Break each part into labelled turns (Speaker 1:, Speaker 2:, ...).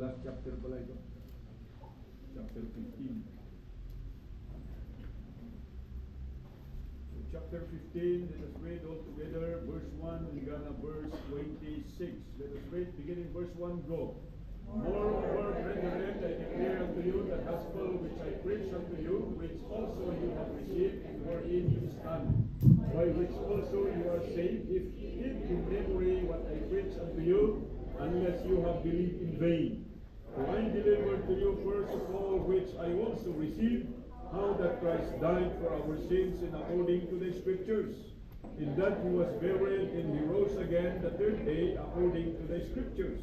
Speaker 1: last chapter pala ito. Chapter 15. So, chapter 15, let us read all together, verse 1, hanggang verse 26. Let us read, beginning verse 1, go. Moreover, brethren, I declare unto you the gospel which I preach unto you, which also you have received, wherein you stand, by which also you are saved, if you keep in memory what I preach unto you, unless you have believed in vain. For I delivered to you first of all which I also received, how that Christ died for our sins in according to the Scriptures, in that he was buried and he rose again the third day according to the Scriptures,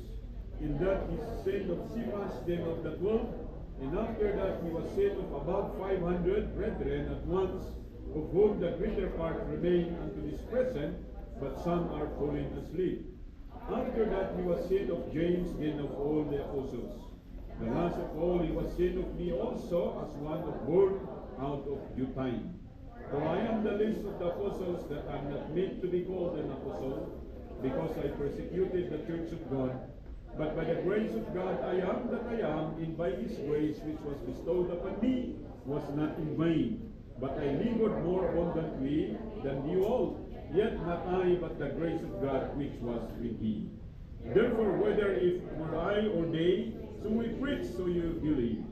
Speaker 1: in that he sent of Cephas, then of the 12, and after that he was sent of about 500 brethren at once, of whom the greater part remain unto this present, but some are fallen asleep. After that he was sent of James, then of all the apostles. The last of all he was sent of me also, as one of born out of due time. For I am the least of the apostles, that I am not made to be called an apostle, because I persecuted the church of God. But by the grace of God I am that I am, and by his grace which was bestowed upon me was not in vain. But I labored more abundantly than you all. Yet not I, but the grace of God which was with me. Therefore, whether if were I or they, so we preach, so you believe.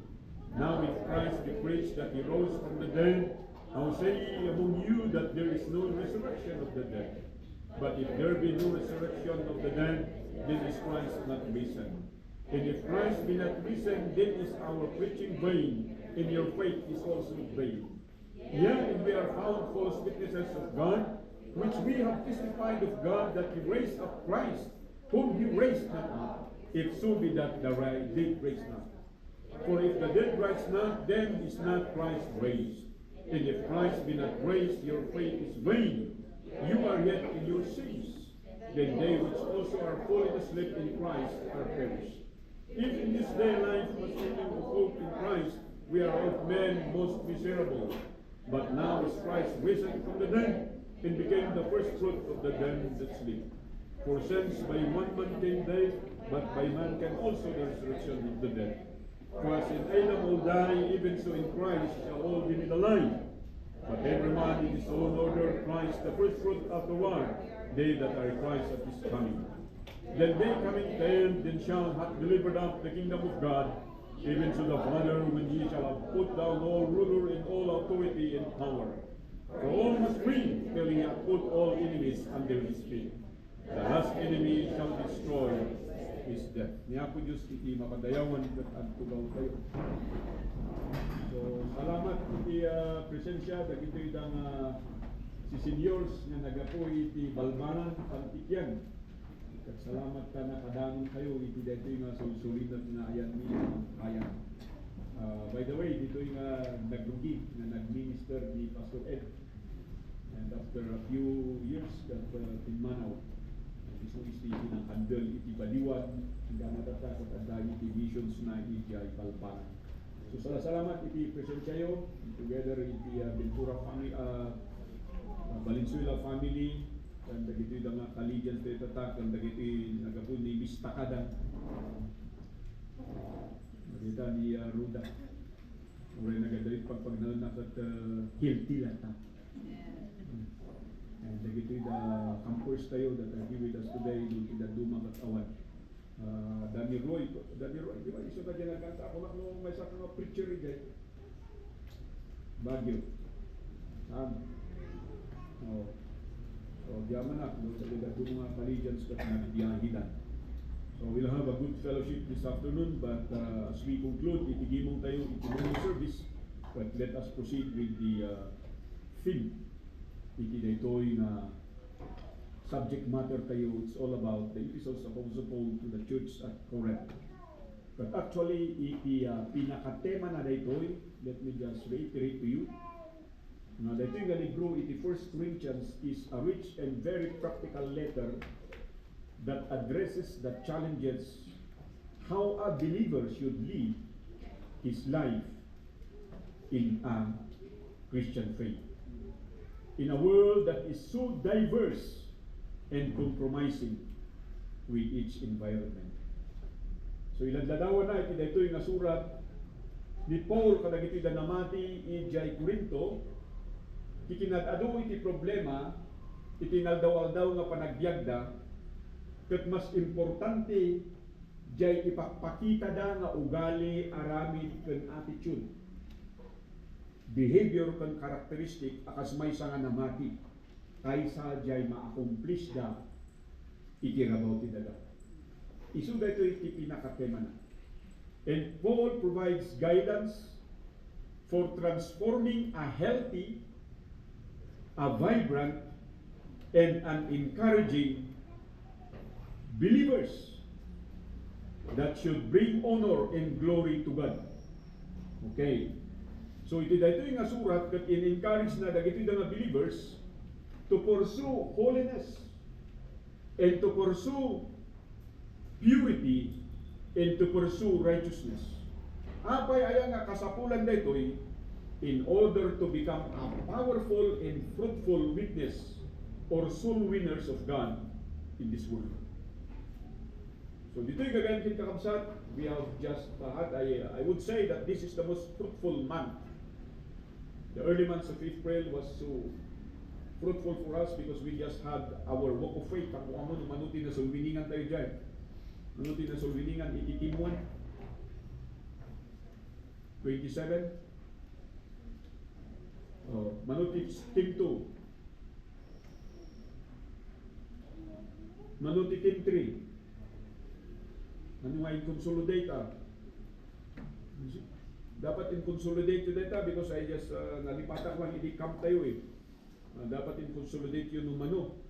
Speaker 1: Now if Christ be preached that he rose from the dead, how say ye among you that there is no resurrection of the dead? But if there be no resurrection of the dead, then is Christ not risen. And if Christ be not risen, then is our preaching vain, and your faith is also vain. Yet we are found false witnesses of God, which we have testified of God that he raised up Christ, whom he raised not up, if so be that the dead raised not. For if the dead rise not, then is not Christ raised. And if Christ be not raised, your faith is vain. You are yet in your sins. Then they which also are fallen asleep in Christ are perished. If in this day life was speaking of hope in Christ, we are of men most miserable. But now is Christ risen from the dead, and became the first fruit of the them that sleep. For since by one man came death, but by man came also the resurrection of the dead. For as in Adam all die, even so in Christ shall all be made alive. But every man in his own order, Christ the first fruit afterward, they that are Christ at his coming. Then they coming to end, then shall have delivered up the kingdom of God, even to the Father, when he shall have put down all ruler and all authority and power. For all must bring till he hath put all enemies under his feet. The last enemy shall destroy is death. Niya po Diyos iti mapadayawan at agtugaw tayo. So, salamat iti presensya, dagito itang si seniors nga nagapoy iti Balbanan, Pantikyan. At salamat ka na kadangon kayo iti dito yung sulit-sulit na ayan ni ayan. By the way, dito yung naglugi na nag-minister ni Pastor Ed. And after a few years, that in Manaw, iso iti ng handle iti baliwan, hanggang matatas at adagi iti visions na iti ay Balbanan. So salamat iti presensyayo, together iti Ventura family, Valenzuela family, and dagito yung mga collegians tayo tatak, and dagito yung nagapun ni Miss Takadan. Magita ni Ruda. Uray nagadawit pagpagnanak at healthy lata. And dagito yung campers tayo that are here with us today, dito yung Dumag at Awan. Danny Roy, di ba iso na dyan nagkanta ako na may sa mga preacher dyan. Baguio. So, diyaman na, doon sa ligat yung mga collegians at nagbiyahidan. So, we'll have a good fellowship this afternoon, but as we conclude, itigimong tayo itigimong service, but let us proceed with the film. Iti na ito na subject matter tayo, it's all about the epistles of Apostle Paul to the church at Corinth. But actually, iti pinakatema na ito, let me just reiterate to you. Now, the thing nga libro, iti 1 Corinthians is a rich and very practical letter that addresses the challenges how a believer should live his life in a Christian faith. In a world that is so diverse and compromising with each environment. So iladladawan na iti daytoy nga surat ni Paul kadag iti danamati ijay Corinto, ikinadado iti problema iti naldaw-aldaw nga panagbiagda, ket mas importante jay ipakpakita da nga ugali, aramid ken attitude, behavior ken karakteristik akas may nga namati kaysa jay ma-accomplish da iti rabaw ti dada. Isu dayto iti pinakatema na. And Paul provides guidance for transforming a healthy, a vibrant, and an encouraging believers that should bring honor and glory to God. Okay. So iti daytoy nga surat ket in-encourage na dagiti nga believers to pursue holiness and to pursue purity and to pursue righteousness. Apay aya nga kasapulan daytoy in order to become a powerful and fruitful witness or soul winners of God in this world. So dito'y gagayon kakabsat, we have just had, I would say that this is the most fruitful month. The early months of April was so fruitful for us because we just had our walk of faith. Ako mo, manuti na sulwiningan tayo dyan. Manuti na sulwiningan, ititimuan. 27. Manuti team 2. Manuti team 3. Ano nga i-consolidate dapat in-consolidate yun data because I just nalipatak lang i-camp tayo dapat in-consolidate yun umano,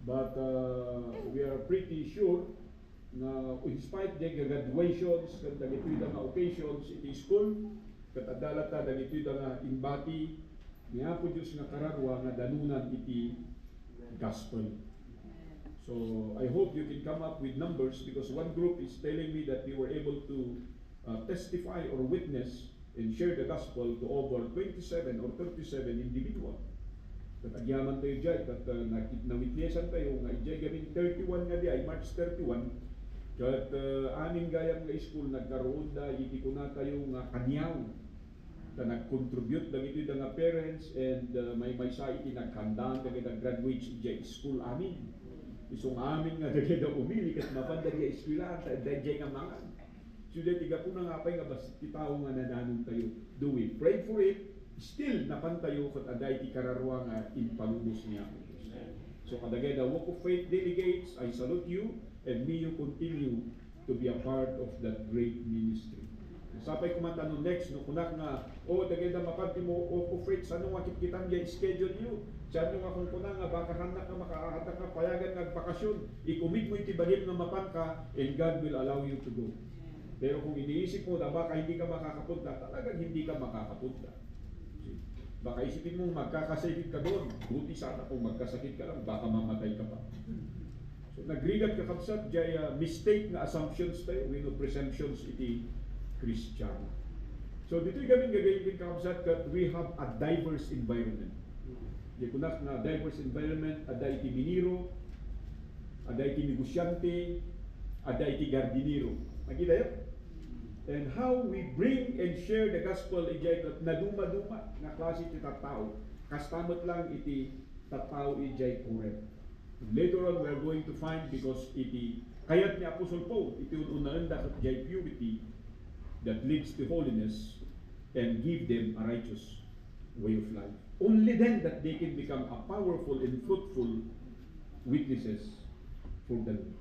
Speaker 1: but we are pretty sure na in spite the graduations kat dagitoy nga occasions iti school kat adalata dagitoy nga imbati niya po Diyos nga kararwa nga danunan iti gospel. So I hope you can come up with numbers because one group is telling me that they were able to testify or witness and share the gospel to over 27 or 37 individual. Kat agyaman tayo dyan, kat na-witnessan tayo nga ijay gamin 31 nga di ay March 31, kat aning gayang nga school nagkaroon da iti ko na tayo nga kanyaw na nag-contribute lang ito nga parents and may sa iti naghandaan kagay nag-graduate ijay school amin. Isong amin nga dagay da umili kat mapanda di eskwela at dagay nga mga sudah tiga po na nga pa'y nga basta tao nga nadanon tayo. Do we pray for it? Still napantayo kat aday ti kararwa nga impalubos niya. So kadagay the walk of faith delegates, I salute you and may you continue to be a part of that great ministry. Sapay kumantanong next no kunak nga dagay da mapanti mo walk of faith sa nung akit kitang diya schedule you. Sa nung akong kunang nga baka hanak nga makaahatak nga payagan nga bakasyon, i-commit mo iti bagim nga mapan ka and God will allow you to go. Pero kung iniisip mo na baka hindi ka makakapunta, talagang hindi ka makakapunta. Baka isipin mo magkakasakit ka doon. Buti sana kung magkasakit ka lang, baka mamatay ka pa. So nagrigat ka kapsat, jaya mistake na assumptions tayo, we know presumptions iti Christian. So dito'y gamin gagayin ka kapsat that we have a diverse environment. Di kunak na diverse environment, ada iti miniro, ada iti negosyante, ada iti gardiniro. Nakita yun? And how we bring and share the gospel ijay na duma-duma na klase iti tattao. Kastamot lang iti tattao ijay correct. Later on we are going to find because iti kayat ni Apostle Paul iti ununaan da ijay purity that leads to holiness and give them a righteous way of life. Only then that they can become a powerful and fruitful witnesses for the Lord.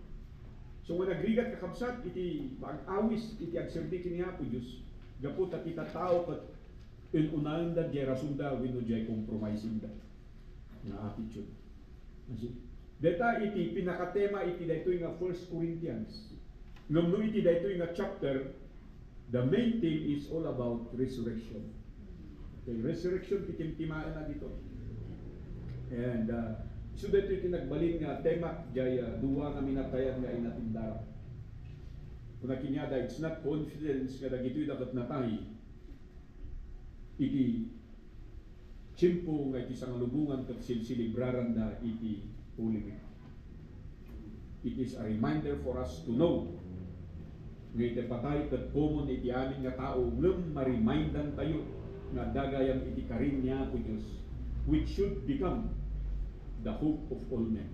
Speaker 1: So when nagrigat kakabsat, iti mag-awis, iti agserbi kiniya po Diyos. Gapot at itatao kat inunahan da, diya rasunda, wino diya compromising da. Na attitude. Deta iti pinakatema iti daytoy nga 1 Corinthians. Ngam no iti daytoy nga chapter, the main theme is all about resurrection. Okay, resurrection tikim-timaan na dito. And so dito iti nagbalin nga tema jaya duwa nga minatayan nga inatindara. Kuna kinyada it's not confidence nga dagitoy dapat natay. Iti tiyempo nga iti sangalubungan ket silsilibraran da iti Holy Week. It is a reminder for us to know Ngayon patay kat common iti amin nga tao ngem marimindan tayo nga dagayam iti karin niya po Diyos, which should become the hope of all men.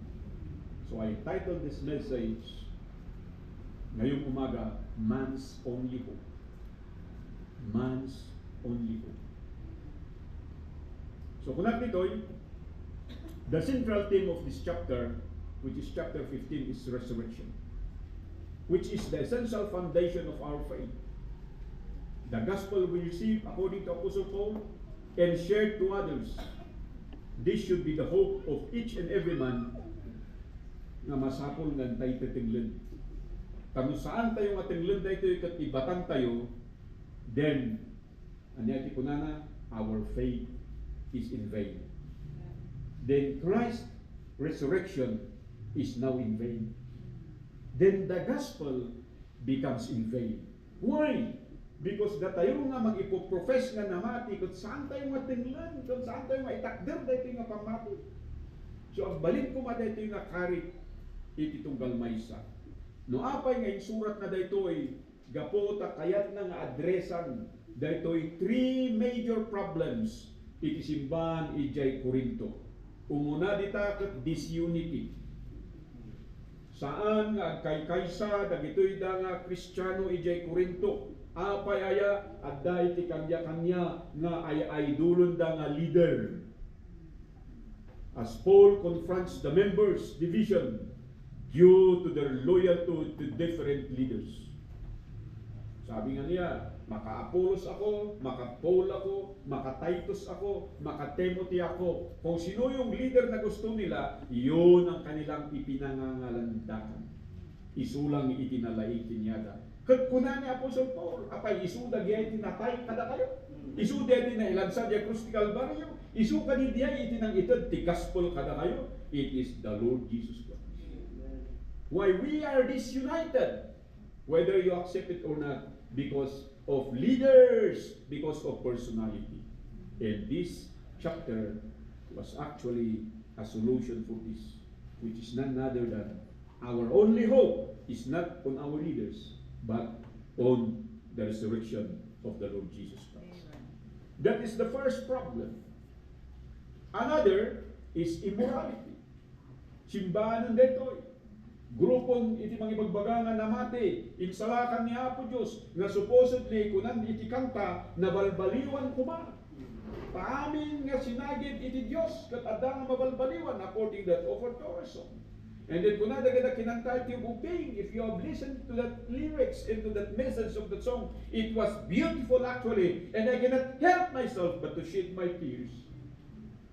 Speaker 1: So I titled this message ngayong umaga, Man's Only Hope. Man's Only Hope. So kunat nito'y, the central theme of this chapter, which is chapter 15, is resurrection, which is the essential foundation of our faith. The gospel we receive according to Apostle Paul and shared to others. This should be the hope of each and every man nga masapol nga tayo titinglan. Kung saan tayo matinglan tayo kat ibatan tayo, then anyati kunana, our faith is in vain. Then Christ's resurrection is now in vain. Then the gospel becomes in vain. Why? Because tayo nga mag-ipoprofess nga namati kung saan tayo matinglan, kung saan tayo maitakder dito nga pamati. So ang balik ko ma dito nga karit iti tunggal maysa. No apay nga insurat na dito ay gapo ta kayat na nga adresan dito ay 3 major problems iti simbahan ijay Corinto. Umuna dita ket disunity. Saan nga kay kaysa dagitoy da nga Kristiyano ijay Corinto, apay aya adda iti kanya nga ay idolon da nga leader. As Paul confronts the members' division due to their loyalty to different leaders. Sabi nga niya, maka-Apollos ako, maka-Paul ako, maka-Titus ako, maka-Timothy ako. Kung sino yung leader na gusto nila, yun ang kanilang ipinangangalandakan. Isulang itinalaig tinyada. Kat kuna ni Apostle Paul, apay isuda diya itinatay kada kayo. Isuda diya na ilansa diya krus ti Kalbaryo. Isu kani diya itinang itad ti gospel kada kayo. It is the Lord Jesus Christ. Why we are disunited, whether you accept it or not, because of leaders, because of personality. And this chapter was actually a solution for this, which is none other than our only hope is not on our leaders, but on the resurrection of the Lord Jesus Christ. That is the first problem. Another is immorality. Simbahan ng detoy. Grupon iti mangibagbaga nga namati, insalakan ni Apo Diyos, nga supposedly kunan iti kanta, nabalbaliwan kuma. Paamin nga sinagid iti Diyos, kat adang mabalbaliwan, according that offertory song. And then kunan dagada kinanta iti ubing, if you have listened to that lyrics and to that message of the song, it was beautiful actually, and I cannot help myself but to shed my tears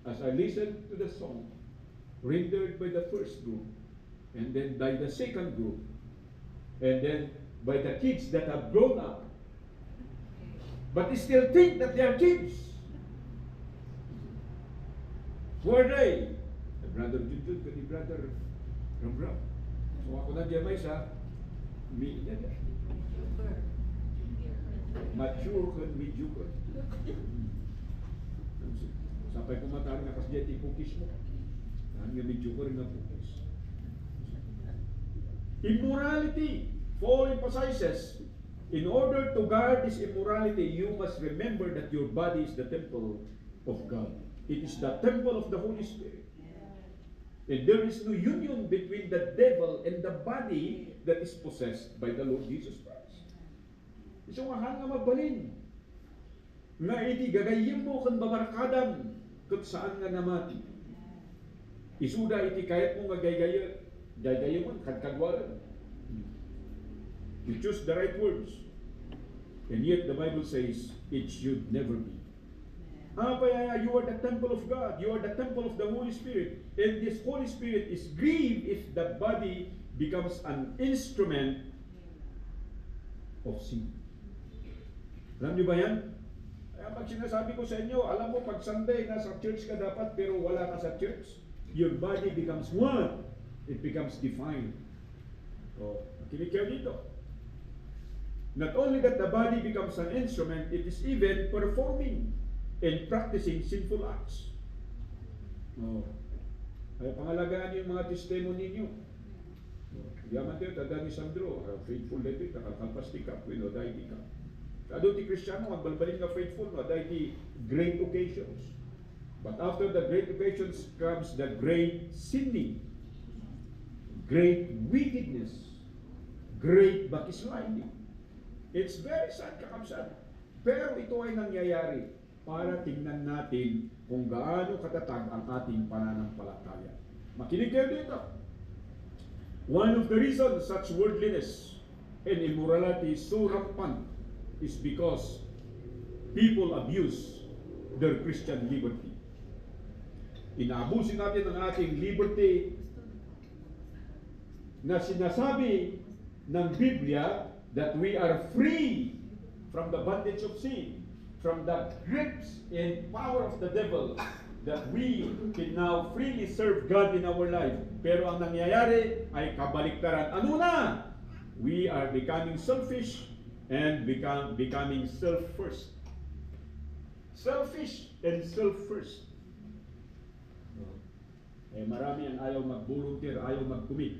Speaker 1: as I listened to the song, rendered by the first group, and then by the second group, and then by the kids that have grown up, but they still think that they are kids. Who are they? The brother Judud, the brother Ram. So ako na diyan may sa mature and mediocre. Sampai kumatari na kasi diyan ipukis mo. Ang mediocre na pukis. Immorality. Paul emphasizes, in order to guard this immorality, you must remember that your body is the temple of God. It is the temple of the Holy Spirit. And there is no union between the devil and the body that is possessed by the Lord Jesus Christ. So nga nga magbalin. Nga iti gagayim mo kan babarkadam kung saan nga namati. Isuda iti kayat mo nga gaygayon mo, kadkadwaran. You choose the right words. And yet the Bible says it should never be. You are the temple of God. You are the temple of the Holy Spirit. And this Holy Spirit is grieved if the body becomes an instrument of sin. Alam niyo ba yan? Kaya pag sinasabi ko sa inyo, alam mo, pag Sunday, nasa church ka dapat, pero wala ka sa church, your body becomes one. It becomes defined. So, kinig kayo dito. Not only that the body becomes an instrument, it is even performing and practicing sinful acts. Kaya pangalagaan yung mga testimony niyo. Yaman tayo, tadani Sandro, faithful lepi, nakakalpas ti ka, no, dahil di ka. Kado ti Kristiyano, magbalbalin ka faithful, no, dahil ti great occasions. But after the great occasions comes the great sinning, great wickedness, great backsliding. It's very sad, kakamsad. Pero ito ay nangyayari para tingnan natin kung gaano katatag ang ating pananampalataya. Makinig kayo dito. One of the reasons such worldliness and immorality is so rampant is because people abuse their Christian liberty. Inaabusin natin ang ating liberty na sinasabi ng Biblia that we are free from the bondage of sin, from the grips and power of the devil, that we can now freely serve God in our life. Pero ang nangyayari ay kabaliktaran. Ano na? We are becoming selfish and becoming self-first. Selfish and self-first. Marami ang ayaw mag-volunteer, ayaw mag-commit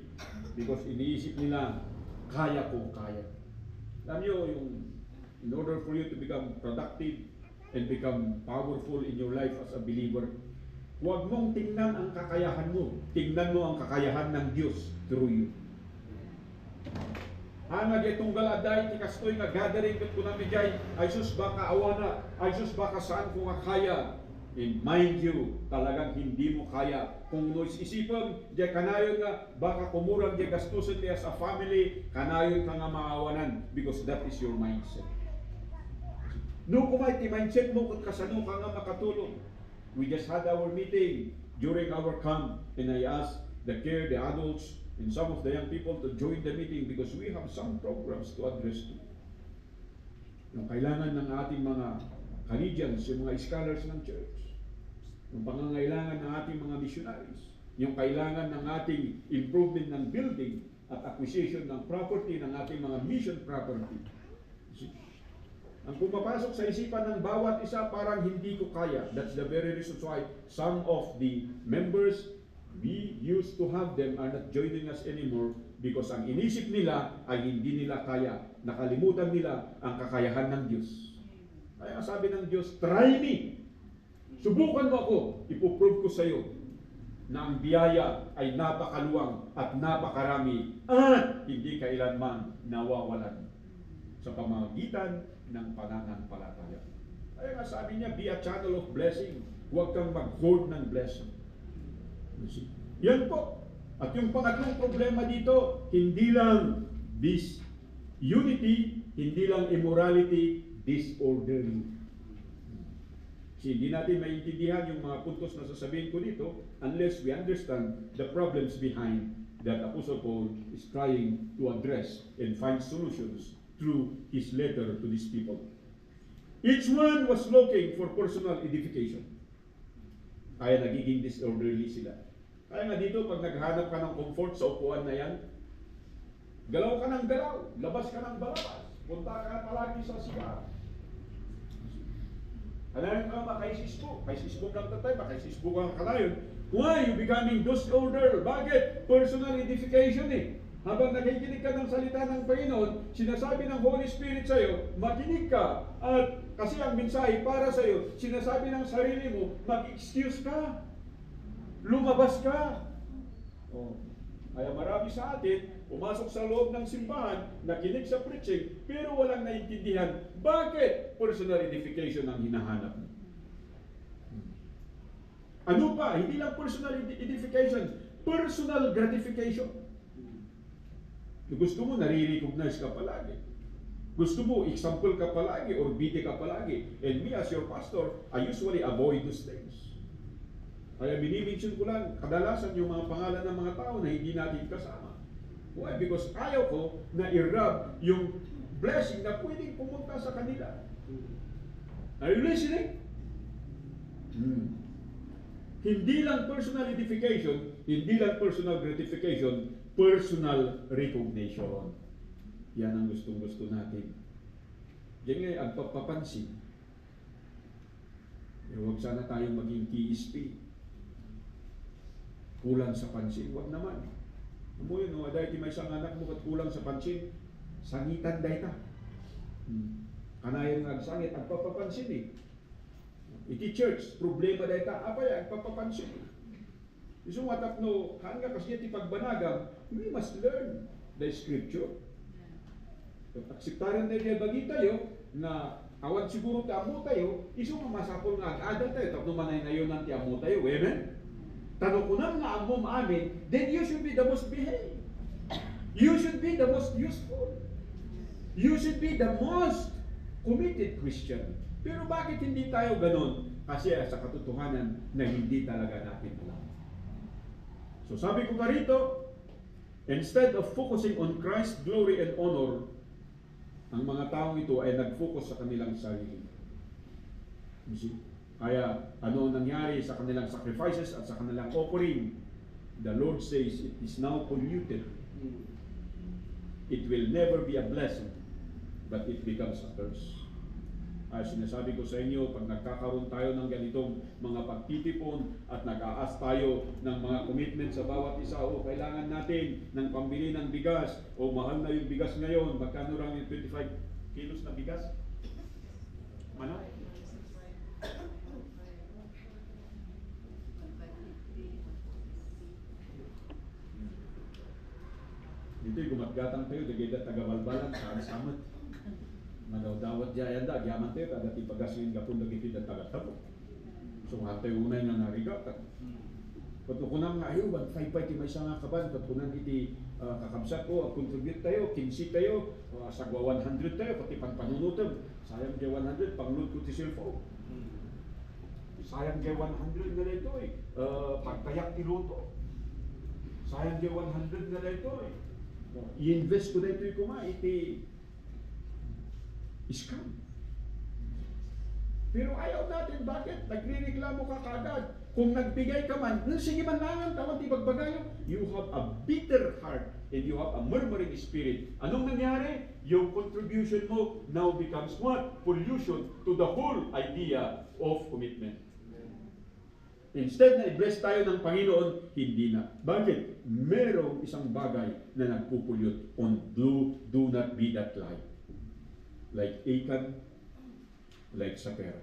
Speaker 1: because iniisip nila, kaya ko, kaya. Alam nyo, in order for you to become productive and become powerful in your life as a believer, huwag mong tingnan ang kakayahan mo. Tingnan mo ang kakayahan ng Diyos through you. Hangad itong galaday, tikastoy nga gathering kat ko namin jay, ay sus baka awana, ay sus baka saan ko nga kaya. And mind you, talagang hindi mo kaya. Kung isipon, jay kanayon nga, baka kumurang jay gastusin niya sa family, kanayon ka nga maawanan because that is your mindset. No kumay ti mindset mo kung kasano ka nga makatulong. We just had our meeting during our camp and I asked the adults and some of the young people to join the meeting because we have some programs to address to. Yung kailangan ng ating mga Canadians, yung mga scholars ng church, yung pangangailangan ng ating mga missionaries, yung kailangan ng ating improvement ng building at acquisition ng property ng ating mga mission property. Ang pumapasok sa isipan ng bawat isa parang hindi ko kaya. That's the very reason why some of the members we used to have them are not joining us anymore because ang inisip nila ay hindi nila kaya. Nakalimutan nila ang kakayahan ng Diyos. Kaya sabi ng Diyos, try me. Subukan mo ako. Ipoprove ko sa iyo na ang biyaya ay napakaluwang at napakarami at hindi kailanman nawawalan sa pamamagitan ng pananampalataya. Kaya nga sabi niya, be a channel of blessing. Huwag kang mag-hoard ng blessing. Yan po. At yung pangatlong problema dito, hindi lang disunity, hindi lang immorality, disorderly. Kasi hindi natin maintindihan yung mga puntos na sasabihin ko dito unless we understand the problems behind that Apostle Paul is trying to address and find solutions through his letter to these people. Each one was looking for personal edification. Kaya nagiging disorderly sila. Kaya nga dito, pag naghanap ka ng comfort sa upuan na yan, galaw ka ng galaw, labas ka ng balabas, punta ka palagi sa sigaw. Kalayon ka makaisisbo, kaisisbo lang tatay, makaisisbo kang kalayon. Why? You becoming disorder. Bakit? Personal edification eh. Habang nakikinig ka ng salita ng Panginoon, sinasabi ng Holy Spirit sa iyo, makinig ka. At kasi ang mensahe para sa iyo, sinasabi ng sarili mo, mag-excuse ka. Lumabas ka. Kaya marami sa atin, pumasok sa loob ng simbahan, nakinig sa preaching, pero walang naintindihan. Bakit? Personal edification ang hinahanap mo. Ano pa? Hindi lang personal edification, personal gratification. Gusto mo, nare-recognize ka palagi. Gusto mo, example ka palagi or bite ka palagi. And me as your pastor, I usually avoid those things. Kaya binimension ko lang, kadalasan yung mga pangalan ng mga tao na hindi natin kasama. Why? Because ayaw ko na i-rob yung blessing na pwedeng pumunta sa kanila. Are you listening? Hindi lang personal edification, hindi lang personal gratification, personal recognition. Yan ang gustong-gusto natin. Diyan nga ang pagpapansin. Pero huwag sana tayong maging KSP. Kulang sa pansin. Huwag naman. Mo yun, no, dahil may isang anak mo kat kulang sa pansin, sangitan dahi ta. Kanayon nga sangit, agpapapansin eh. Iti church, problema dahi ta, apa ya, agpapapansin. So matap no, hanga kasi iti pagbanagam, we must learn the scripture. Aksiptaran tayo niya bagi tayo, na awan siguro ti amo tayo, iso masapol nga agada tayo, tapos manay na yun ang ti amo tayo, amen? Tanong ko na nga amom amin, then you should be the most behaved. You should be the most useful. You should be the most committed Christian. Pero bakit hindi tayo ganon? Kasi sa katotohanan na hindi talaga natin alam. So sabi ko pa rito, instead of focusing on Christ's glory and honor, ang mga taong ito ay nag-focus sa kanilang sarili. You see? Kaya ano nangyari sa kanilang sacrifices at sa kanilang offering? The Lord says it is now polluted. It will never be a blessing, but it becomes a curse. Ay sinasabi ko sa inyo, pag nagkakaroon tayo ng ganitong mga pagtitipon at nag-aas tayo ng mga commitment sa bawat isa, o kailangan natin ng pambili ng bigas, o mahal na yung bigas ngayon, magkano lang yung 25 kilos na bigas? Mana? Dito'y gumatgatang tayo, dagay tagabalbalan, saan-samat. Madawdawat dyan da, gyaman tayo, kada tipagas yung gapon lagi kita tagatabo. So nga tayo unay nga narigatan. Patukunan nga ayaw, 1.5 ti may isa nga kaban, patukunan iti kakabsat ko, contribute tayo, 15 tayo, sagwa 100 tayo, pati panpanunutan. Sayang dyan 100, pangload ko ti cellphone. Sayang dyan 100 nga na ito eh, pagtayak ti luto. Sayang dyan 100 nga na ito eh. I-invest ko na ito yung iti scam. Pero ayaw natin, bakit? Nagre-reklamo ka kagad. Kung nagbigay ka man, sige man langan, tawag ibagbagayo. You have a bitter heart and you have a murmuring spirit. Anong nangyari? Yung contribution mo now becomes what? Pollution to the whole idea of commitment. Instead na i-bless tayo ng Panginoon, hindi na. Bakit? Merong isang bagay na nagpupulyot on do not be that light. Like Achan, like sa pera.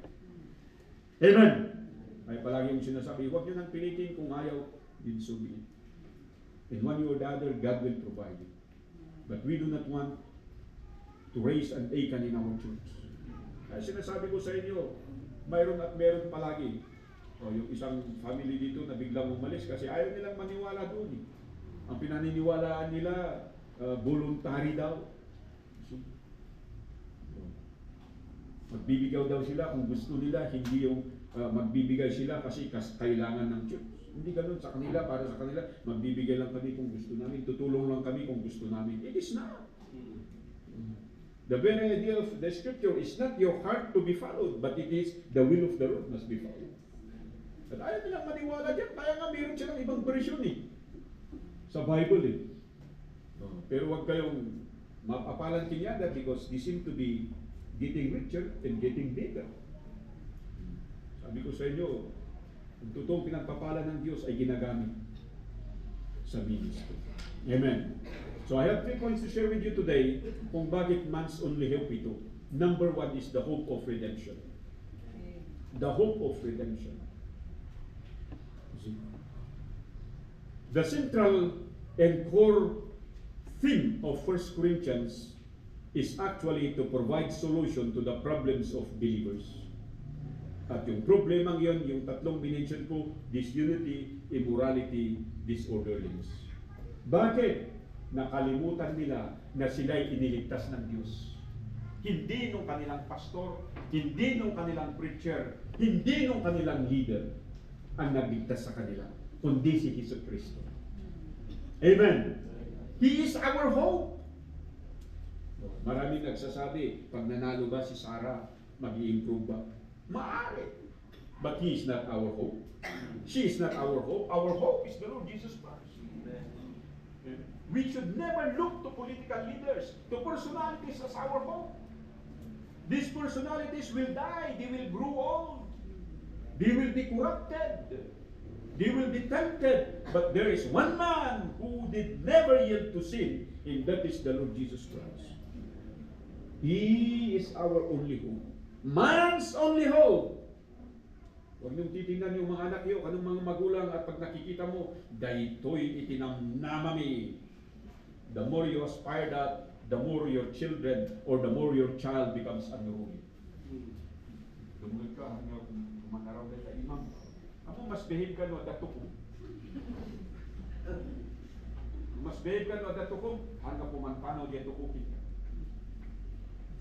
Speaker 1: Amen! Ay palagi yung sinasabi, huwag nyo nang pilitin kung ayaw, din so be it. And one way or the other, God will provide it. But we do not want to raise an Achan in our church. Ay sinasabi ko sa inyo, mayroon at mayroon palagi. O yung isang family dito na biglang umalis kasi ayaw nilang maniwala doon. Ang pinaniniwalaan nila, voluntary daw. Magbibigay daw sila kung gusto nila, hindi yung magbibigay sila kasi kailangan ng church. Hindi ganun sa kanila, para sa kanila, magbibigay lang kami kung gusto namin, tutulong lang kami kung gusto namin. It is not. The very idea of the scripture is not your heart to be followed, but it is the will of the Lord must be followed. At ayaw nilang maniwala dyan, kaya nga mayroon silang ibang version sa Bible Pero wag kayong mapapalan kinyada because they seem to be getting richer and getting bigger. Sabi ko sa inyo, ang totoong pinagpapala ng Diyos ay ginagamit sa ministry. Amen. So I have 3 points to share with you today kung bakit man's only hope ito. Number 1 is the hope of redemption. The hope of redemption. The central and core theme of 1 Corinthians is actually to provide solution to the problems of believers. At yung problemang yon, yung tatlong minention ko, disunity, immorality, disorderliness. Bakit? Nakalimutan nila na sila'y iniligtas ng Diyos. Hindi nung kanilang pastor, hindi nung kanilang preacher, hindi nung kanilang leader ang nagligtas sa kanila, kundi si Jesucristo. Amen. He is our hope. Maraming nagsasabi, pag nanalo ba si Sarah, mag-i-improve ba? Maaari. But he is not our hope. She is not our hope. Our hope is the Lord Jesus Christ. We should never look to political leaders, to personalities as our hope. These personalities will die. They will grow old. They will be corrupted. They will be tempted, but there is one man who did never yield to sin, and that is the Lord Jesus Christ. He is our only hope. Man's only hope. Huwag niyong titingnan yung mga anak niyo, anong mga magulang, at pag nakikita mo, daytoy itinamnamami. The more you aspire that, the more your children or the more your child becomes unruly. Dumulog ka, kumangaraw na sa imam. Amo mas behave ka no dato ko. Mas behave ka no dato ko, hanggang pumanpanaw dito ko kita.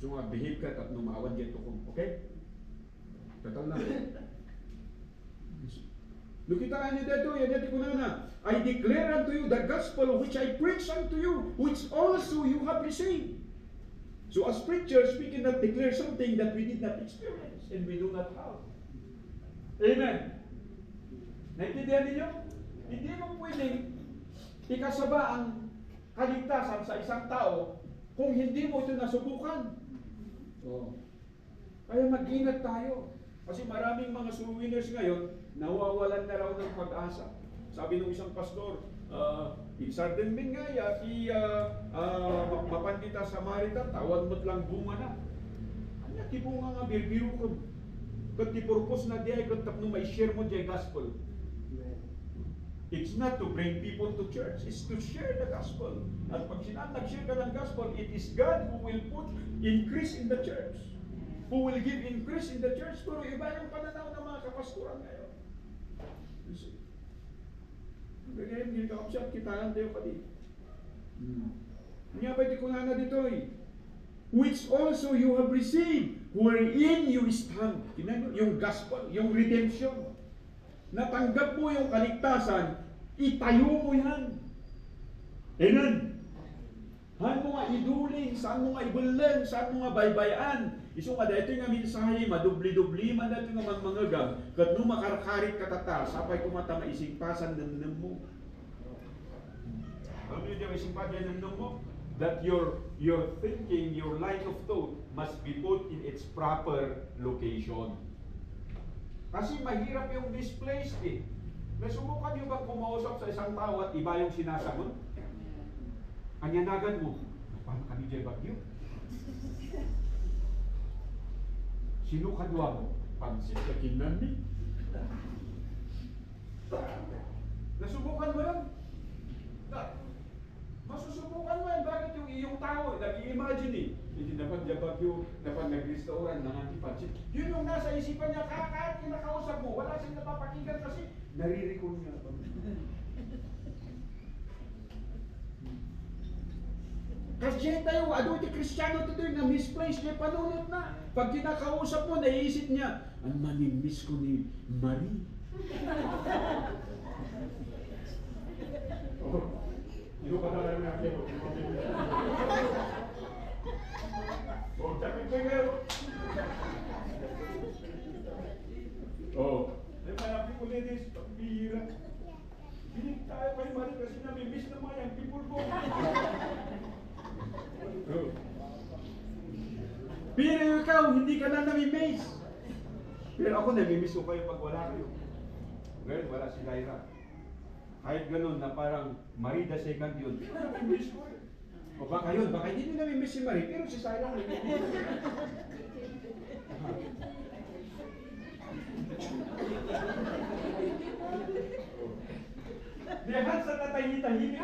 Speaker 1: So nga behave ka at numawan dito ko, okay? Tatal na. Lukitaan niyo dito, yan dito ko na. I declare unto you the gospel which I preach unto you, which also you have received. So as preachers, we cannot declare something that we did not experience and we do not have. Amen. Naintindihan ninyo? Hindi mo pwedeng ikasaba ang kaligtasan sa isang tao kung hindi mo ito nasubukan. Oh. Kaya mag-ingat tayo. Kasi maraming mga soul winners ngayon, nawawalan na raw ng pag-asa. Sabi ng isang pastor, Sarden min nga ya, mapandita sa Marita, tawad mo't lang bunga na. Kanya ti bunga nga birbiru ko. Kat ti purpose na diay, kat tapno ma-share mo diay gospel. It's not to bring people to church, it's to share the gospel. At pag nag-share ka ng gospel, it is God who will put increase in the church. Who will give increase in the church. Pero iba yung pananaw ng mga kapasturan ngayon. You see? Ngayon, hindi ka kapsat, kitaan tayo pa din. Nga ba di ko nga na dito eh. Which also you have received, wherein you stand. Yung gospel, yung redemption. Natanggap mo yung kaligtasan, itayo mo yan. Amen. Han mo nga iduling, saan mo nga ibulan, saan mo nga baybayan. Iso nga dito nga mensahe, madubli-dubli man dito nga mangagam, kat no makarkarit katatar, sapay kumata maisingpasan ng mo. Ano yung isingpasan ng mo? That your thinking, your line of thought must be put in its proper location. Kasi mahirap yung misplaced eh. Nasubukan nyo ba kumausap sa isang tao at iba yung sinasagot? Anyanagan mo, paano kami dyan bagyo? Sino kadwa mo? Pansit sa kinandi. Nasubukan mo yan? Masusubukan mo yan. Bakit yung iyong tao, nag-i-imagine eh. Hindi naman dyan bagyo, naman nag-restauran, nangantipansit. Yun yung nasa isipan niya, kahit kinakausap mo, wala siyang napapakinggan kasi naririkon niya. Kasi tayo, ano di Kristiyano ito na misplaced niya, panunod na. Pag kinakausap mo, naiisip niya, ang manimiss ko ni Marie. Hindi pa talaga natin. Sabi ko nga. Ay marami ko ladies, pambihira. Binig tayo kay Marie kasi namimiss na mga yung people ko. Pero ikaw, hindi ka na namimiss. Pero ako namimiss ko kayo pag wala kayo. Ngayon, wala si Lyra. Kahit ganun na parang Marie the second yun. Namimiss ko eh. O baka yun, baka hindi nyo namimiss si Marie, pero si Sarah namimiss. Diyan sa tatahimik.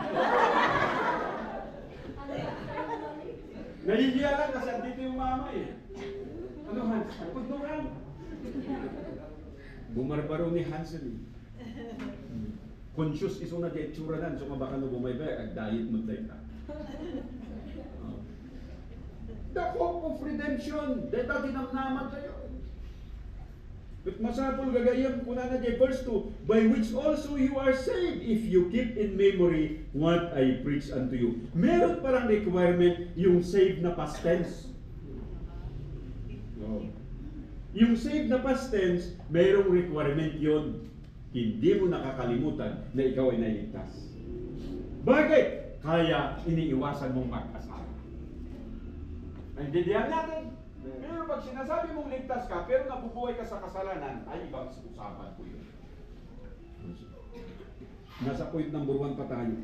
Speaker 1: Nahihiya lang kasi dito yung mama eh. Ano Hans? Pagduran. Bumarbaro ni Hansel eh. Conscious iso na di itsura nan. So baka no bumaybay, ag-diet mo tayo na. The hope of redemption. Dito tinamnaman tayo. But masapol gagayam kuna na di verse 2, by which also you are saved if you keep in memory what I preach unto you. Meron parang requirement yung saved na past tense. Yung saved na past tense, merong requirement yon. Hindi mo nakakalimutan na ikaw ay naligtas. Bakit? Kaya iniiwasan mong mag-asawa. Naintindihan natin? Pero pag sinasabi mong ligtas ka, pero nabubuhay ka sa kasalanan, ay ibang usapan ko yun. Nasa point number 1 pa tayo.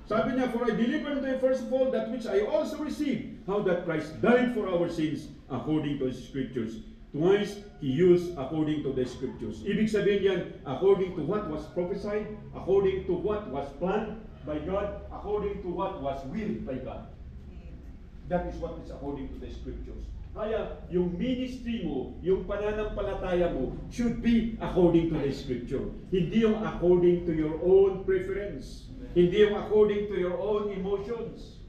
Speaker 1: Sabi niya, for I delivered unto you first of all that which I also received, how that Christ died for our sins according to the Scriptures. Twice, He used according to the Scriptures. Ibig sabihin yan, according to what was prophesied, according to what was planned by God, according to what was willed by God. That is what is according to the Scriptures. Kaya, yung ministry mo, yung pananampalataya mo, should be according to the Scripture. Hindi yung according to your own preference. Hindi yung according to your own emotions.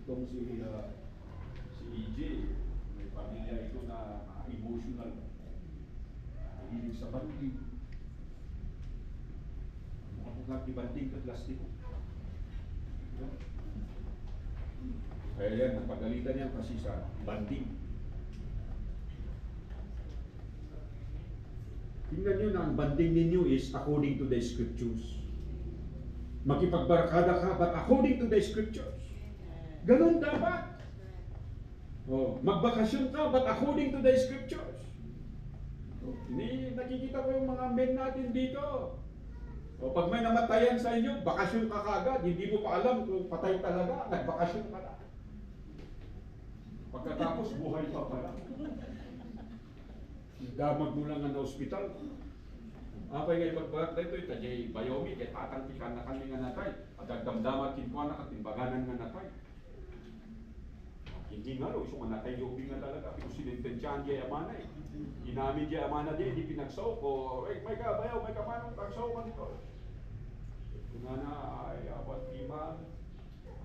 Speaker 1: Itong si EJ, may pamilya ito na emotional. Nahilig sa banding. Ako nga ibanding ka plastiko. Kaya yan, napagalitan niya kasi sa banding. Tingnan nyo na ang banding ninyo is according to the Scriptures. Makipagbarkada ka, but according to the Scriptures. Ganun dapat. Magbakasyon ka, but according to the Scriptures. Nakikita ko yung mga men natin dito. Pag may namatayan sa inyo, bakasyon ka kagad. Hindi mo pa alam kung patay talaga. Nagbakasyon ka na. Pagkatapos, buhay pa pala. Damag mo lang na ospital. Apay ngay pagbagat na ito, itajay bayomi, kaya tatantikan na kami nga natay. At agdamdamat kinkuha na katimbaganan nga natay. Hindi nga ro, isang natay yung nga talaga. Pero sinintensyahan diya amana eh. Inamin diya amana diya, hindi pinagsaw ko. May ka, bayaw, may kamanong kagsaw man ito. Kung na ay apat iman,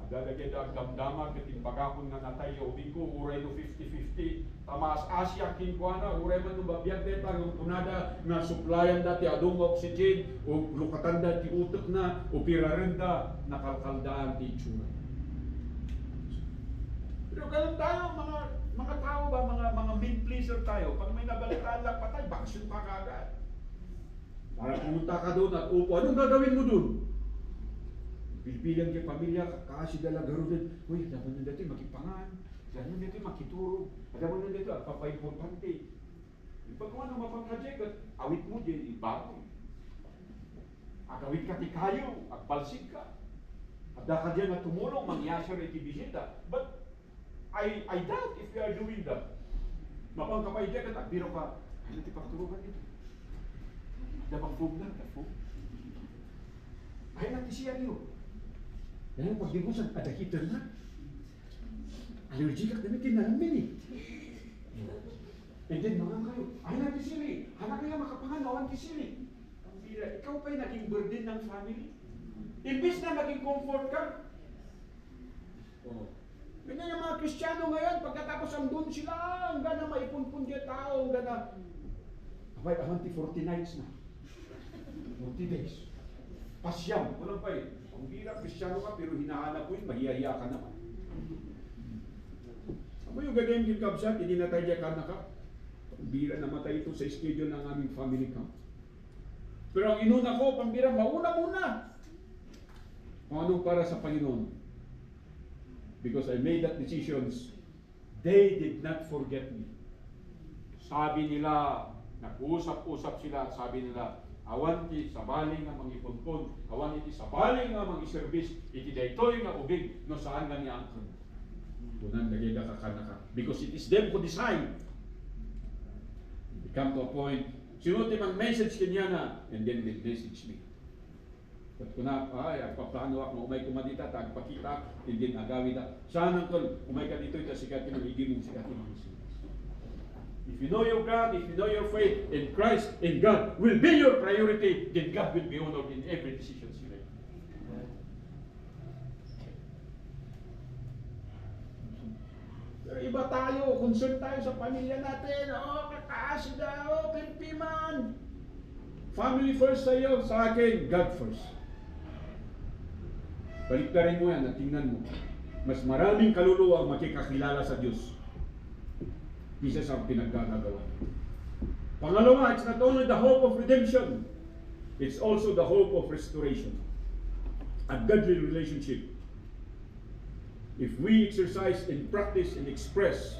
Speaker 1: adalagay na agdamdamat, katimbagakon nga natay yung ko, uray no 50-50. Tamas Asya kinkuana, uray man nung babiyag deta, yung kunada na suplayan dati adong oxygen, o lukatan dati utok na, o pirarenda, nakalkaldaan ti itsura. Pero ganun tayo, mga tao ba, mga mid-pleaser tayo, pag may nabalitaan lang patay, bakasyon ka kagad. Para pumunta ka doon at upo, anong gagawin mo doon? Pilipilang yung pamilya, kasi dalagaro din, uy, dapat nyo dito makipangan, dapat nyo dito makituro, dapat nyo dito at papaimportante. Pag kung ano mapang-project, awit mo din, ibago. Agawit ka ti kayo, agbalsig ka. At daka dyan na tumulong, mangyasya rin ti bisita. But I doubt if you are doing that. Mapang-kapay dyan, at biro ka, ano ti pagturugan dito? Dapat food na, ay natin siya niyo. Dahil pag di mo sa adakitan na, allergic ka kami tinalamin eh. And then mga kayo, ay natin sila eh. Hana kaya makapanganawan ti sila eh. Ikaw pa'y naging burden ng family. Imbis na naging comfort ka. Ganyan yung mga Kristiyano ngayon, pagkatapos ang doon sila, ang gana maipunpun diya tao, ang gana. Abay, ahanti 40 nights na. 40 days. Pasyam, walang pa eh. Ang hirap, Kristiyano ka, pero hinahanap ko yun, mahiyahiya ka naman. Amo yung ganyan yung kabsat, hindi na tayo diya ka na ka. Pambira, namatay ito sa schedule ng aming family camp. Pero ang inuna ko, pambira, mauna muna. Kung anong para sa Panginoon. Because I made that decisions, they did not forget me. Sabi nila, nag-usap-usap sila, sabi nila, awan ti sabali nga mangipunpun, awan iti sabali nga mangiservis, iti daytoy nga ubig, no saan nga ni angkon. Tunan lagi ka kakanaka. Because it is them who decide. They come to a point, sinuti mang message kanya na, and then they message me. At kuna, ay, agpaplano ako, umay kumadita, tagpakita, and then agawi na. Saan angkon, umay ka dito, ita sikat yung higimong sikat yung If you know your God, if you know your faith in Christ, in God will be your priority, then God will be honored in every decision you make. Pero iba tayo, concern tayo sa pamilya natin. Kataas daw, Pilipiman. Family first sa'yo, sa akin, God first. Baliktarin mo yan at tingnan mo. Mas maraming kaluluwa ang makikakilala sa Diyos. Isa sa pinaggagawa. Pangalawa, it's not only the hope of redemption, it's also the hope of restoration. A godly relationship. If we exercise and practice and express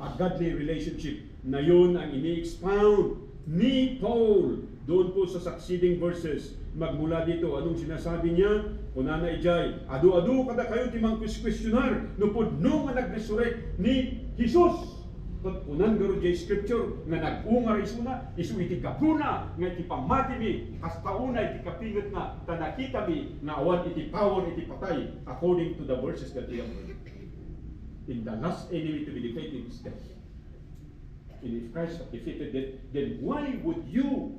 Speaker 1: a godly relationship na yun ang ini-expound ni Paul doon po sa succeeding verses. Magmula dito, anong sinasabi niya? Kunana ijay, adu-adu kada kayo timang questionar, nupod no nga nag-resurrect ni Jesus. Kunan garo jay scripture nga nag-ungar isuna, isu iti kapuna nga iti pamati mi, kastauna iti kapingat na tanakita mi nga awan iti power iti patay according to the verses that we have heard. In the last enemy to be defeated is death. And if Christ has defeated death, then why would you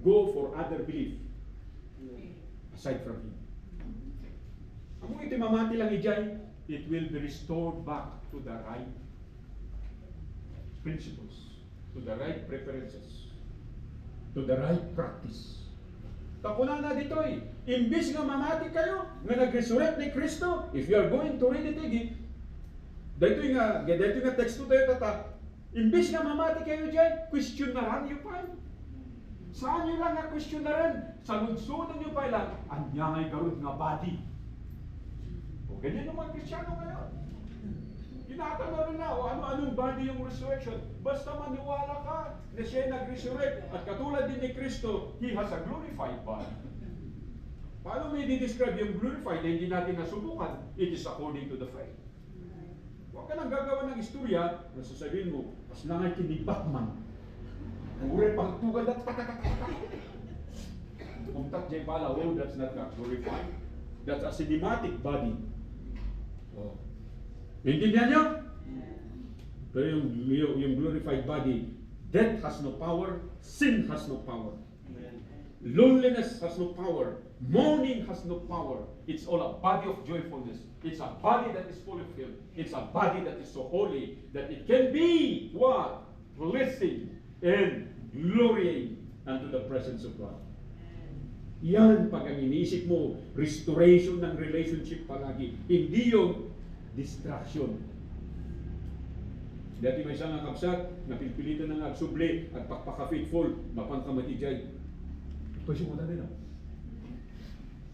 Speaker 1: go for other belief aside from Him? Amo iti mamati lang ijay, it will be restored back to the right principles, to the right preferences, to the right practice. Tapunan na dito imbis nga mamati kayo, nga nag-resurrect ni Kristo, if you are going to read it again, dito nga teksto tayo tata, imbis nga mamati kayo dyan, questionaran nyo pa. Saan nyo lang nga questionaran? Sa lugsunan nyo pa lang, anyangay garod nga body. O ganyan yung mga Kristyano ngayon. Tinatanong nila, o ano-anong body yung resurrection. Basta maniwala ka na siya nag-resurrect. At katulad din ni Kristo, He has a glorified body. Paano may di-describe yung glorified na hindi natin nasubukan? It is according to the faith. Huwag ka nang gagawa ng istorya, nasasabihin mo, mas langay kini Batman. Ure pang tugad at kumtak jay pala, oh, that's not glorified. That's a cinematic body. Oh. Intindihan nyo? Pero yung glorified body, death has no power, sin has no power. Loneliness has no power. Mourning has no power. It's all a body of joyfulness. It's a body that is full of Him. It's a body that is so holy that it can be what? Blessing and glorying unto the presence of God. Yan pag ang iniisip mo, restoration ng relationship palagi. Hindi yung distraction. Dati may isang nakapsat, napilpilitan ng agsubli at pakpaka-faithful, mapangkamati dyan. Pwede mo na din ako.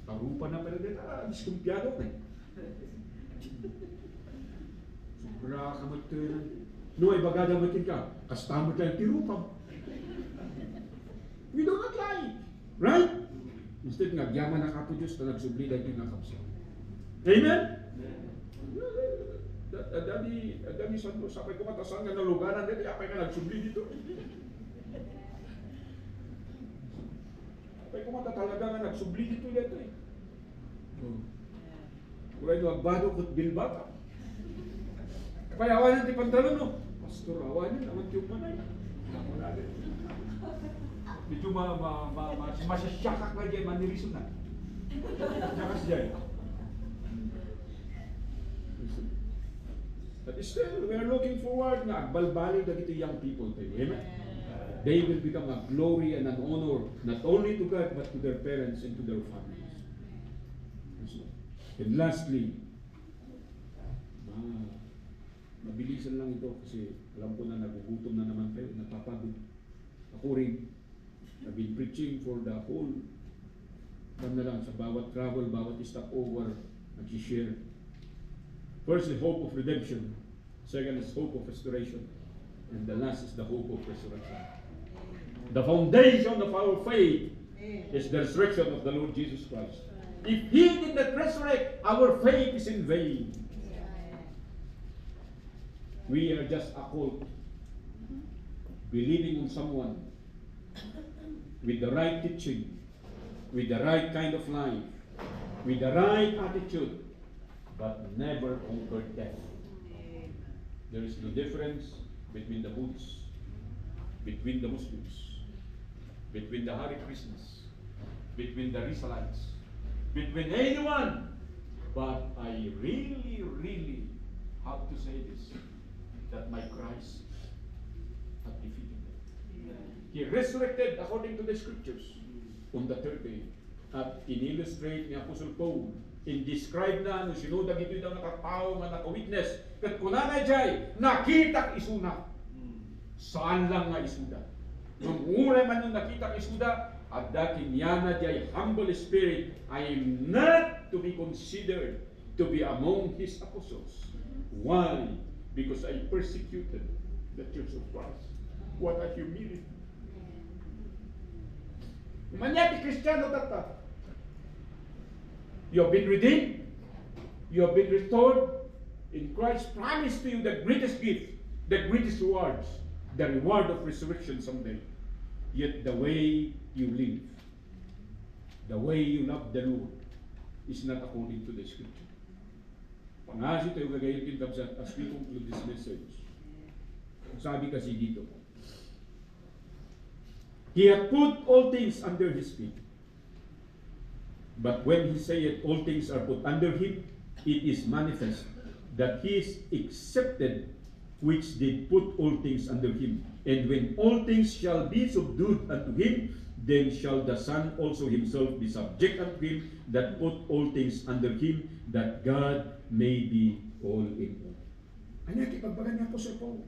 Speaker 1: Karupa na pala din, diskumpiyado na. Sobra kamatiran. No, ay bagada matin ka, kastamot lang tirupang. We do not lie. Right? Instead, nagyaman na kapo Diyos na nagsubli dahil yung nakapsat. Amen? Dami santo, sapay ko matasan nga naluganan dito, apay ka nagsubli dito. Apay ko matatalaga nga nagsubli dito dito eh. Kulay no, agbado ko't bilbata. Kaya awanan ti pantalon no. Pastor, awanan, awan tiyong manay. Ako na din. Medyo masyasyakak na dyan, maniriso na. Syakas dyan. But still, we are looking forward na agbalbali na ito young people tayo. Amen? They will become a glory and an honor not only to God but to their parents and to their families. And lastly, mabilisan lang ito kasi alam ko na nagugutom na naman kayo, napapagod. Ako rin, I've been preaching for the whole, alam na lang, sa bawat travel, bawat stopover, nag-share. First, the hope of redemption. Second is hope of restoration. And the last is the hope of resurrection. The foundation of our faith is the resurrection of the Lord Jesus Christ. If He did not resurrect, our faith is in vain. We are just a cult, believing on someone with the right teaching, with the right kind of life, with the right attitude, but never conquered death. There is no difference between the Buddhists, between the Muslims, between the Hare Krishnas, between the Rizalites, between anyone. But I really, really have to say this, that my Christ had defeated them. He resurrected according to the scriptures on the third day. At in-illustrate ni Apostle Paul, in-describe na no sinudag ito daw nakatao nga naka-witness kat kunanay jay nakita isuna. Saan lang nga isuda? Nung una man nung nakita isuda, at dakin yana jay humble spirit, I am not to be considered to be among his apostles. Why? Because I persecuted the church of Christ. What a humility. Manyati Kristiyano tata. You have been redeemed. You have been restored. In Christ promised to you the greatest gift, the greatest rewards, the reward of resurrection someday. Yet the way you live, the way you love the Lord, is not according to the Scripture. Pangasi tayo gagayin kintabsat as we conclude this message. Sabi kasi dito, He hath put all things under His feet. But when He saith all things are put under Him, it is manifest that He is accepted which did put all things under Him. And when all things shall be subdued unto Him, then shall the Son also Himself be subject unto Him that put all things under Him, that God may be all in all. Ano yung kipagbagan niya po sa Paul?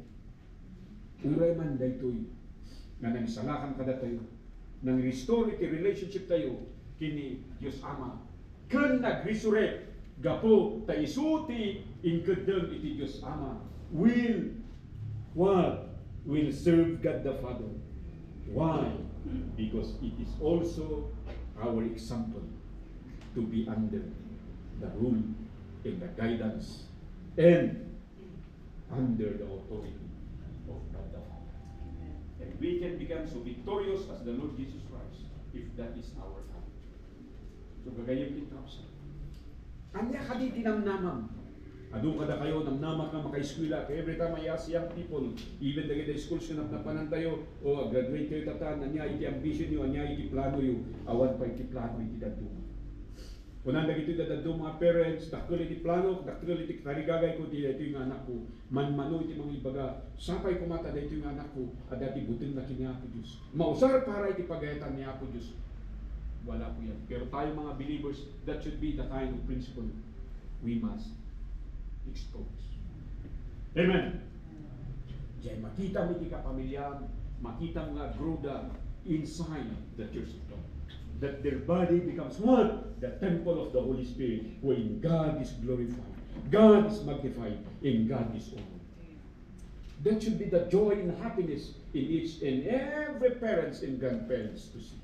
Speaker 1: Uray man daytoy na nagsalakan kada tayo, nang restore iti relationship tayo kini Diyos Ama. Kan nag-resurrect, gapo ta isuti inkadeng iti Diyos Ama. Will serve God the Father. Why? Because it is also our example to be under the rule and the guidance and under the authority of God the Father. And we can become so victorious as the Lord Jesus Christ if that is our attitude. So gagayong kinapsa. Anya kadi tinamnamam. Adu kada kayo namnamak na maka-eskwela. Every time I ask young people, even the school sinapnapanan tayo, graduate kayo tatan, anya iti ambition nyo, anya iti plano nyo, awan pa iti plano iti daduma. Kunan dagito daduma mga parents, dakkel iti plano, dakkel iti karigagay ko, ito yung anak ko, manmano iti mga ibaga, sapay kumata da ito yung anak ko, adati butin na kini Apo Diyos. Mausar para iti pagayatan ni Apo Diyos. Wala po yan. Pero tayo mga believers, that should be the kind of principle we must expose. Amen. Diyan makita mo iti kapamilya, makita mo nga gruda inside the church of God. That their body becomes what? The temple of the Holy Spirit, wherein God is glorified, God is magnified, and God is honored. That should be the joy and happiness in each and every parents and grandparents to see.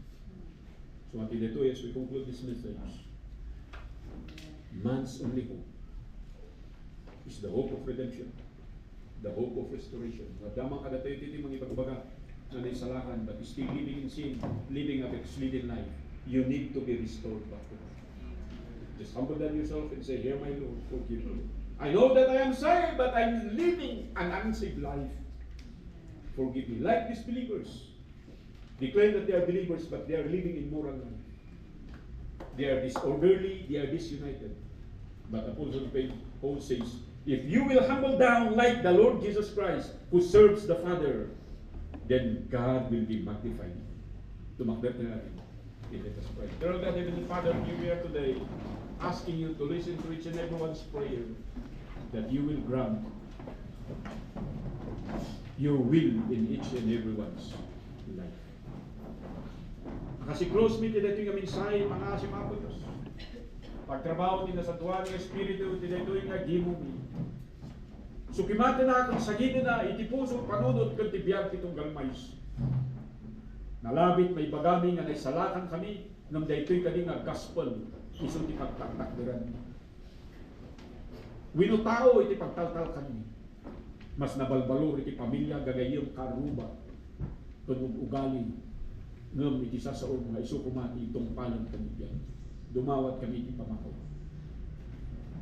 Speaker 1: So until ito, as we conclude this message, man's only hope is the hope of redemption, the hope of restoration. Madamang kada tayo titi mga ibagbaga na naisalakan, but still living in sin, living a backslidden life. You need to be restored back to God. Just humble down yourself and say, "Here, my Lord, forgive me. I know that I am saved, but I'm living an unsaved life. Forgive me." Like these believers, they claim that they are believers, but they are living immoral life. They are disorderly, they are disunited. But Apostle Paul says, if you will humble down like the Lord Jesus Christ, who serves the Father, then God will be magnified. Tumakdat na natin. Let us pray. Dear God, Heavenly Father, here we are today, asking you to listen to each and everyone's prayer, that you will grant your will in each and everyone's life. Kasi close me to dito yung mensahe, mga asim Apo Diyos. Pagtrabaho din na sa tuwa ng Espiritu, dito yung nagdimo mi. Sukimata na akong sagito na itipuso, panunod kong tibiyag itong galmays. Nalabit may bagami nga naisalakan kami, nang daytoy kadi nga gospel, iso ti pagtaktakdiran. Winutao iti pagtaltal kami. Mas nabalbalo iti pamilya, gagayong karuba, tunog ugali, ngam iti sasaod nga iso kumati itong palang kanibyan. Dumawat kami iti pamakaw.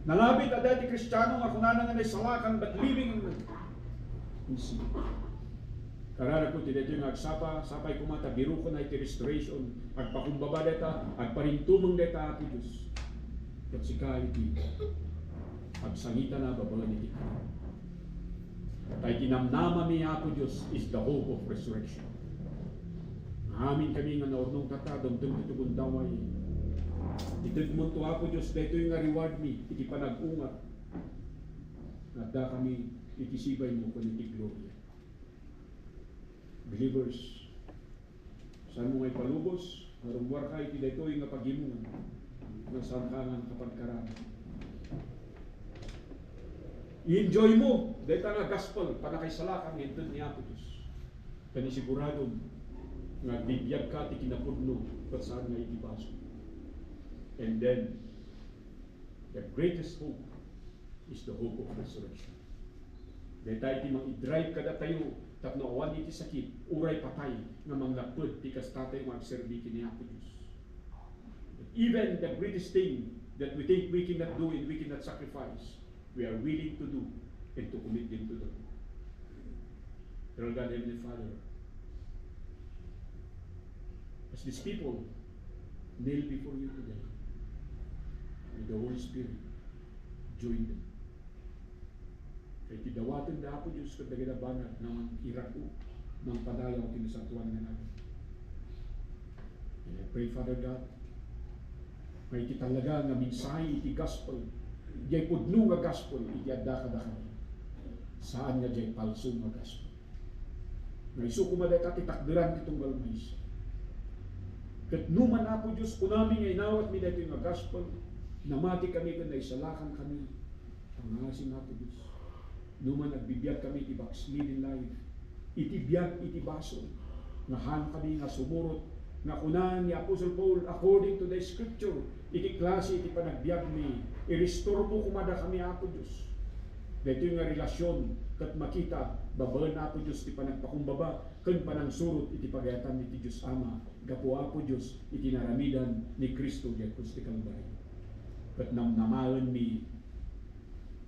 Speaker 1: Nalabit at dati Kristiyano nga kunana nga naisalakan, but living in sin. Karara ko dito yung agsapa, sapay kumata, biru ko na iti restoration, agpakumbaba deta, agparintumong deta Apo Diyos. At sika iti, agsangita na babalan iti ka. Tay kinamnama mi Apo Diyos is the hope of resurrection. Amin kami nga naurnong kata, dumdum ito kung daway. Itag mo to Apo Diyos, dito yung reward mi, iti panag-ungat. Nadda kami, itisibay mo kung iti gloria. Believers, saan mo ngay palubos, marumwar ka iti dito yung napagimungan, ng sangkangan kapagkaraan. I-enjoy mo, dito nga gospel, panakaisalakan nito ni Apo Diyos. Kani sigurado nga bibiyag ka ti kinapudno kat saan nga ikibaso. And then, the greatest hope is the hope of resurrection. Dahil tayo ti mang i-drive kada tayo, tapno awan iti sakit, uray patay, nga manglapod, ti kas tatay magserbi kini Apo Diyos. Even the greatest thing that we think we cannot do and we cannot sacrifice, we are willing to do and to commit them to the Lord. Dear God, Heavenly Father, as these people kneel before you today, may the Holy Spirit join them. Kaya tidawatan da ako Diyos kat nagadabanat na mang irako, mang padayaw kinasatuan nga namin. And I pray, Father God, may iti talaga nga minsahe iti gospel, jay pudno nga gospel, iti adda kadakam. Saan nga jay palso nga gospel. Nga iso kumaday katitakderan itong galmays. Kat numan ako Diyos, kunami nga inawat mi dito nga gospel, namati kami kung naisalakan kami, pangasin ako Diyos. Numan nagbibiyag kami iti backsliding life, iti biyag iti baso, nga han kami nga sumurot, nga kunan ni Apostle Paul, according to the scripture, iti klase iti panagbiag mi, i-restore mo kumada kami ako Diyos. Dito yung nga relasyon, kat makita, babaan na ako Diyos, iti panagpakumbaba, kan panang surot, iti pagayatan iti Diyos Ama, gapo ako Diyos, iti naramidan ni Kristo, di Kristi Kalbaryo. Kat namnamahan mi,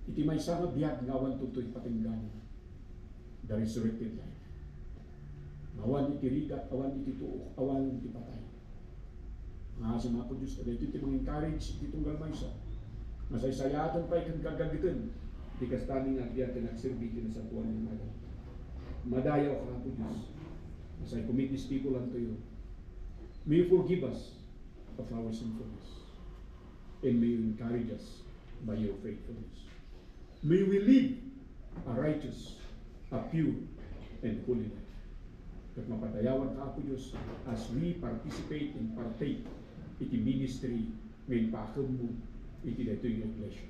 Speaker 1: iti may sama biyag nga awan tutoy patinggan, the resurrected life. Awan iti rigat, awan iti tuok, awan iti patay. Nga sa mga po Diyos, ito iti mga encourage, iti tunggal maysa. Masaysayatan pa ikan kagagitan, di kastaning nga diyan nagsirbi na sa tuwan ng mga. Madayaw ka po Diyos. Masay commit these people unto you. May you forgive us of our sinfulness. And may you encourage us by your faithfulness. May we live a righteous, a pure, and holy life. At mapatayawan ka po Diyos as we participate and partake iti ministry ngayon paakam mo iti dito yung iglesia.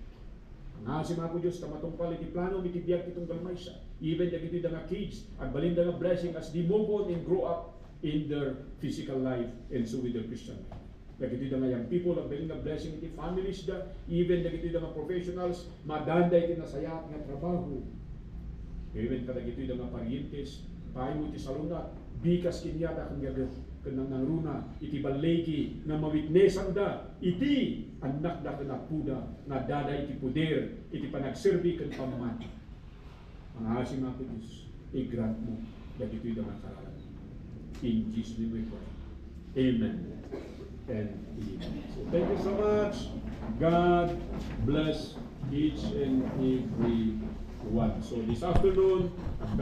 Speaker 1: Ang asim ako Diyos, tamatungpal iti plano, iti biyag itong galmaysa. Even the iti nga kids, at balinda nga blessing as they move on and grow up in their physical life and so with their Christian life. Dagiti nga young people, at balinda blessing iti families da, even dagiti nga professionals, madanda iti nasayat nga trabaho. Even kadagiti nga parientes, pahay mo iti salunat, bikas kinyata kang gagat, kanang nangruna, iti balegi, nga mawitnesan da, iti anak da kanapuda, nga dada iti puder, iti panagserbi kan pamamati. Ang asim ako Diyos, i-grant mo, dagiti nga karalan. In Jesus' name we pray. Amen. And amen. So thank you so much. God bless each and every one. So this afternoon, God